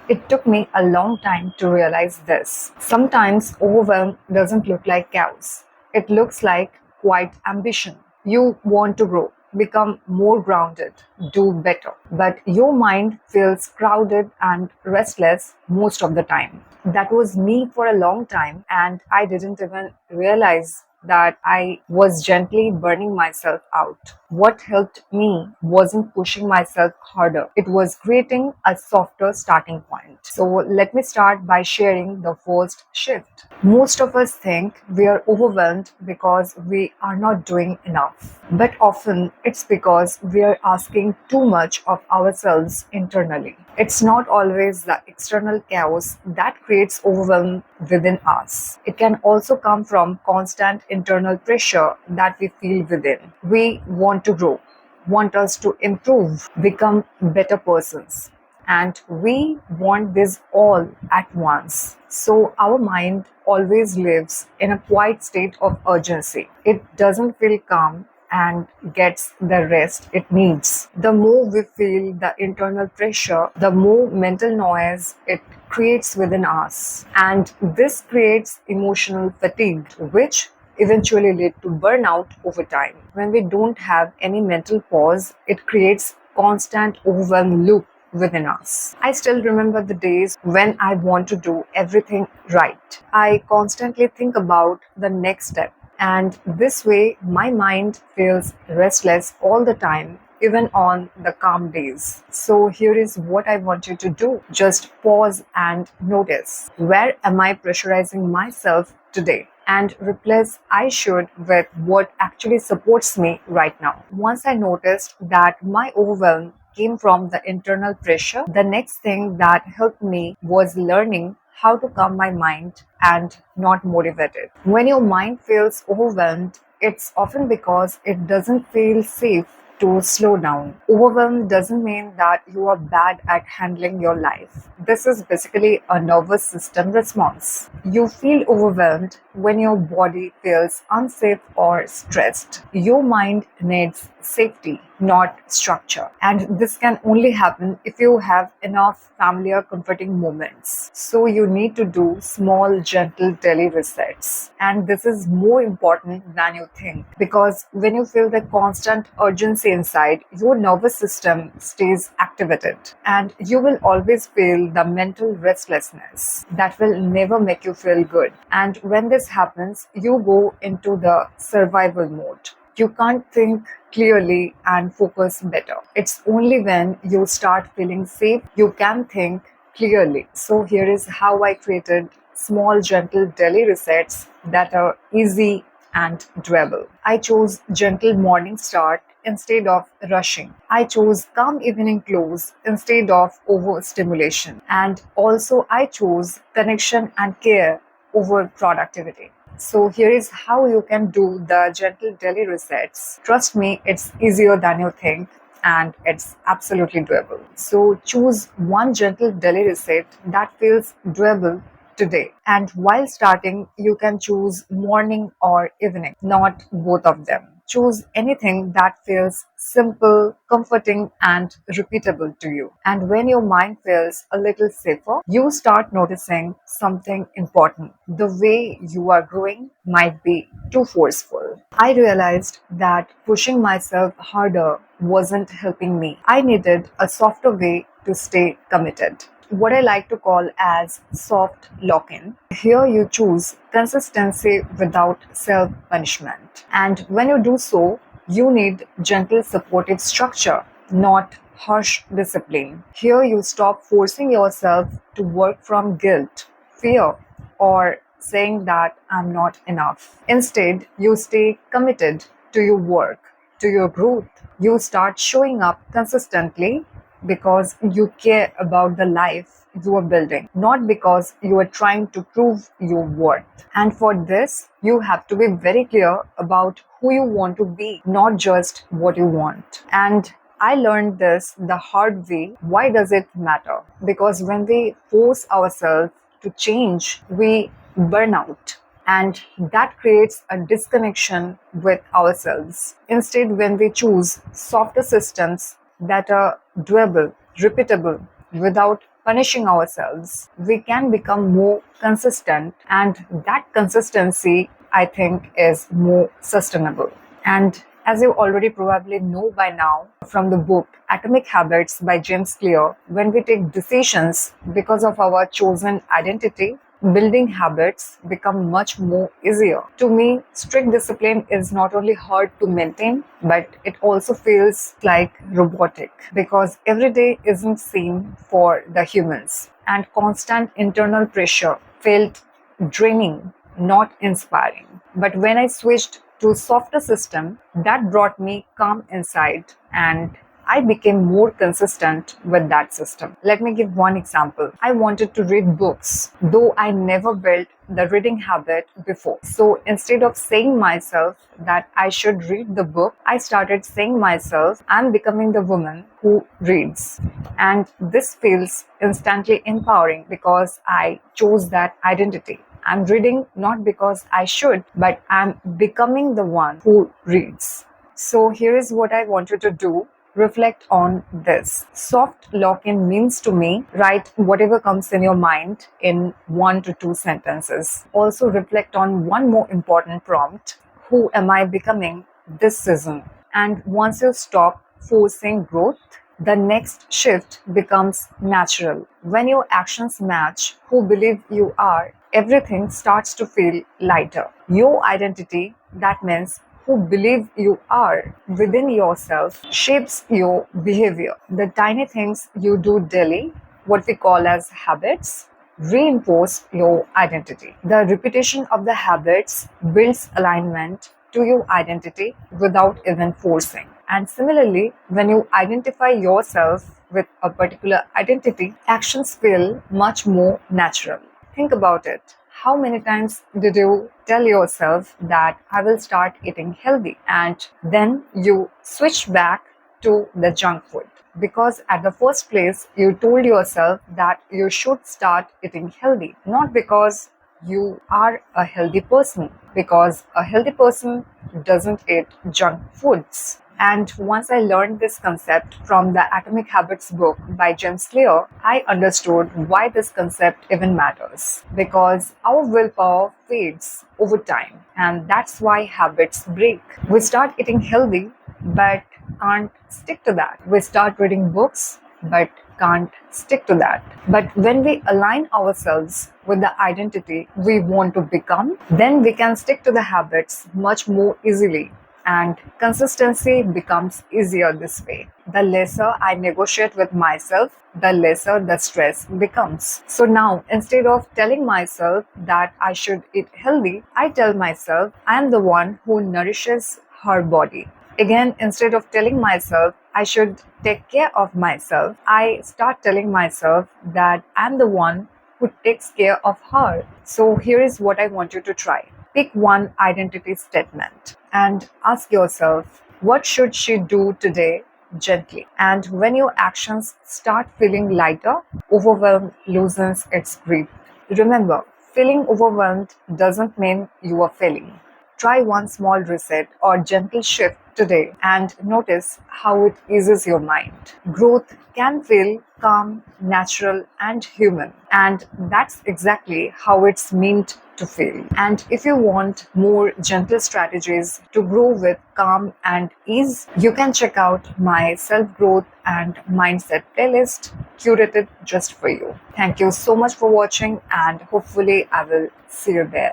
It took me a long time to realize this. Sometimes overwhelm doesn't look like chaos. It looks like quiet ambition. You want to grow, become more grounded, do better. But your mind feels crowded and restless most of the time. That was me for a long time, and I didn't even realize that I was gently burning myself out. What helped me wasn't pushing myself harder, it was creating a softer starting point. So, let me start by sharing the first shift. Most of us think we are overwhelmed because we are not doing enough, but often it's because we are asking too much of ourselves internally. It's not always the external chaos that creates overwhelm within us. It can also come from constant internal pressure that we feel within. We want to grow, want us to improve, become better persons. And we want this all at once. So our mind always lives in a quiet state of urgency. It doesn't feel calm and gets the rest it needs. The more we feel the internal pressure, the more mental noise it creates within us. And this creates emotional fatigue, which eventually lead to burnout over time. When we don't have any mental pause, it creates constant overwhelm loop within us. I still remember the days when I want to do everything right. I constantly think about the next step, and this way my mind feels restless all the time, even on the calm days. So here is what I want you to do. Just pause and notice, where am I pressurizing myself today? And replace I should with what actually supports me right now. Once I noticed that my overwhelm came from the internal pressure, the next thing that helped me was learning how to calm my mind and not motivate it. When your mind feels overwhelmed, it's often because it doesn't feel safe to slow down. Overwhelm doesn't mean that you are bad at handling your life. This is basically a nervous system response. You feel overwhelmed when your body feels unsafe or stressed. Your mind needs safety, not structure. And this can only happen if you have enough familiar, comforting moments. So you need to do small, gentle daily resets. And this is more important than you think, because when you feel the constant urgency inside, your nervous system stays activated, and you will always feel the mental restlessness that will never make you feel good. And when this happens, you go into the survival mode. You can't think clearly and focus better. It's only when you start feeling safe you can think clearly. So here is how I created small gentle daily resets that are easy and doable. I chose gentle morning start instead of rushing. I chose calm evening close instead of overstimulation. And also I chose connection and care over productivity. So here is how you can do the gentle daily resets. Trust me, it's easier than you think, and it's absolutely doable. So choose one gentle daily reset that feels doable today. And while starting, you can choose morning or evening, not both of them. Choose anything that feels simple, comforting, and repeatable to you. And when your mind feels a little safer, you start noticing something important. The way you are growing might be too forceful. I realized that pushing myself harder wasn't helping me. I needed a softer way to stay committed, what I like to call as soft lock-in. Here you choose consistency without self-punishment. And when you do so, you need gentle supportive structure, not harsh discipline. Here you stop forcing yourself to work from guilt, fear, or saying that I'm not enough. Instead, you stay committed to your work, to your growth. You start showing up consistently because you care about the life you are building, not because you are trying to prove your worth. And for this, you have to be very clear about who you want to be, not just what you want. And I learned this the hard way. Why does it matter? Because when we force ourselves to change, we burn out. And that creates a disconnection with ourselves. Instead, when we choose softer systems that are doable, repeatable, without punishing ourselves, we can become more consistent, and that consistency, I think, is more sustainable. And as you already probably know by now from the book Atomic Habits by James Clear, when we take decisions because of our chosen identity, building habits become much more easier. To me, strict discipline is not only hard to maintain, but it also feels like robotic because every day isn't same for the humans, and constant internal pressure felt draining, not inspiring. But when I switched to softer system, that brought me calm inside, and I became more consistent with that system. Let me give one example. I wanted to read books, though I never built the reading habit before. So instead of saying myself that I should read the book, I started saying myself, I'm becoming the woman who reads. And this feels instantly empowering because I chose that identity. I'm reading not because I should, but I'm becoming the one who reads. So here is what I want you to do. Reflect on this. Soft lock-in means to me, write whatever comes in your mind in 1 to 2 sentences. Also reflect on one more important prompt. Who am I becoming this season? And once you stop forcing growth, the next shift becomes natural. When your actions match who believe you are, everything starts to feel lighter. Your identity, that means who believe you are within yourself, shapes your behavior. The tiny things you do daily, what we call as habits, reinforce your identity. The repetition of the habits builds alignment to your identity without even forcing. And similarly, when you identify yourself with a particular identity, actions feel much more natural. Think about it. How many times did you tell yourself that I will start eating healthy, and then you switch back to the junk food? Because at the first place, you told yourself that you should start eating healthy, not because you are a healthy person, because a healthy person doesn't eat junk foods. And once I learned this concept from the Atomic Habits book by James Clear, I understood why this concept even matters. Because our willpower fades over time, and that's why habits break. We start eating healthy, but can't stick to that. We start reading books, but can't stick to that. But when we align ourselves with the identity we want to become, then we can stick to the habits much more easily. And consistency becomes easier this way. The lesser I negotiate with myself, the lesser the stress becomes. So now, instead of telling myself that I should eat healthy, I tell myself I am the one who nourishes her body. Again, instead of telling myself I should take care of myself, I start telling myself that I'm the one who takes care of her. So here is what I want you to try. Pick one identity statement and ask yourself, what should she do today gently? And when your actions start feeling lighter, overwhelm loosens its grip. Remember, feeling overwhelmed doesn't mean you are failing. Try one small reset or gentle shift today and notice how it eases your mind. Growth can feel calm, natural, and human. And that's exactly how it's meant to feel. And if you want more gentle strategies to grow with calm and ease, you can check out my self-growth and mindset playlist curated just for you. Thank you so much for watching, and hopefully I will see you there.